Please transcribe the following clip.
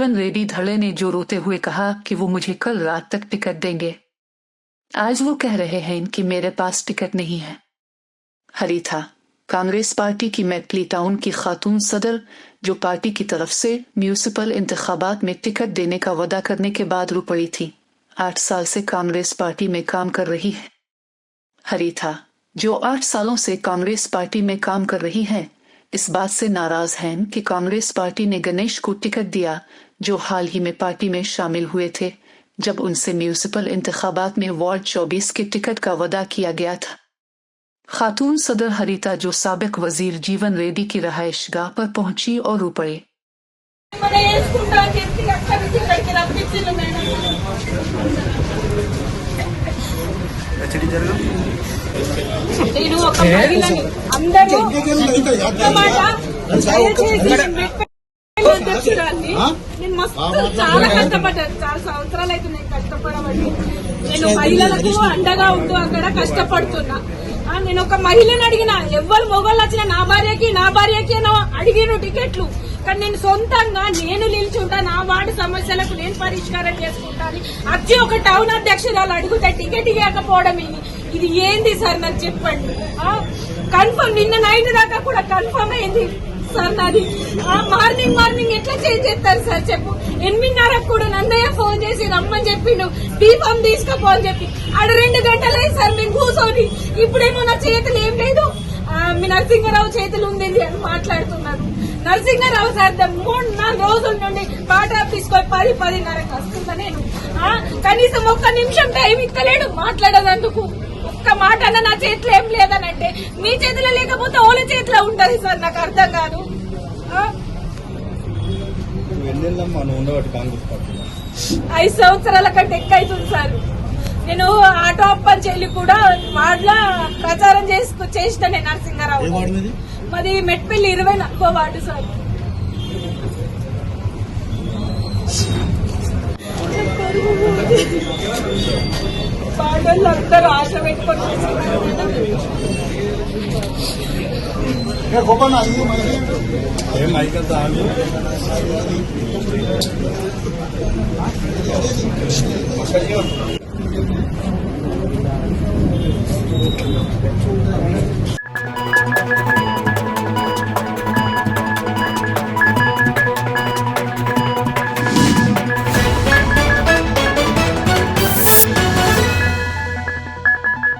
जीवन रेड्डी धड़े ने जो रोते हुए कहा कि वो मुझे कल रात तक टिकट देंगे, आज वो कह रहे हैं कि मेरे पास टिकट नहीं है। हरीथा, कांग्रेस पार्टी की मैटली टाउन की खातून सदर, जो पार्टी की तरफ से म्यूनिसिपल इंतखाबात में टिकट देने का वादा करने के बाद रो पड़ी थी। 8 साल से कांग्रेस पार्टी में काम कर रही है। हरीथा, जो 8 सालों से कांग्रेस पार्टी में काम कर रही है, इस बात से नाराज हैं कि कांग्रेस पार्टी ने गणेश को टिकट दिया, जो हाल ही में पार्टी में शामिल हुए थे, जब उनसे म्यूनिसिपल इंतखाबात में वार्ड 24 के टिकट का वादा किया गया था। खातून सदर हरीता, जो साबिक वजीर जीवन रेड्डी की रहायशगाह पर पहुंची और रो पड़ी। నేను మస్తు చాలా కష్టపడ్డాను. 4 సంవత్సరాలు అయితే నేను కష్టపడబట్టి నేను మహిళలకు అండగా ఉంటూ అక్కడ కష్టపడుతున్నా. నేను ఒక మహిళను అడిగిన, ఎవ్వరు మొగోళ్ళు వచ్చినా నా భార్యకి అడిగిన టికెట్లు, కానీ నేను సొంతంగా నేను నిల్చుంటా, నా వార్డు సమస్యలకు నేను పరిష్కారం చేసుకుంటాను. వచ్చి ఒక టౌన్ అధ్యక్షురాలు అడిగితే టికెట్ ఇవ్వకపోవడం ఇది ఏంది సార్ నాకు చెప్పండి. కన్ఫర్మ్ నిన్న నైట్ దాకా కూడా కన్ఫర్మ్ అయింది సార్ నాది. మార్నింగ్ ఎట్లా చేంజ్ చేస్తారు సార్ చెప్పు. 8:30 కూడా నన్నయ్య ఫోన్ చేసి రమ్మని చెప్పిండు, దీపం తీసుకోపో అని చెప్పి. 2 గంటలే సార్ మేము కూర్చొని. ఇప్పుడేమో నా చేతులు ఏం లేదు, మీ నరసింహారావు చేతులు ఉంది అని మాట్లాడుతున్నారు. నరసింహారావు సార్ 3-4 రోజుల నుండి పాట తీసుకొని 10-10:30 వస్తుందా. నేను కనీసం ఒక్క నిమిషం టైం ఇస్తలేడు మాట్లాడేందుకు. ఒక్క మాట అన్న నా చేతిలో ఏం లేదనంటే, మీ చేతిలో లేకపోతే ఓళ్ళ చేతిలో ఉంటది సార్. నాకు అర్థం కాదు. 5 సంవత్సరాల కంటే ఎక్కువ అవుతుంది సార్. నేను ఆటో అప్పని చెల్లి కూడా వార్డులో ప్రచారం చేసిన నేను నరసింహారావు. మాది మెట్పల్లి 24వ వార్డు సార్. పాటలు అందరూ ఆశ పెట్టుకొని Thank you.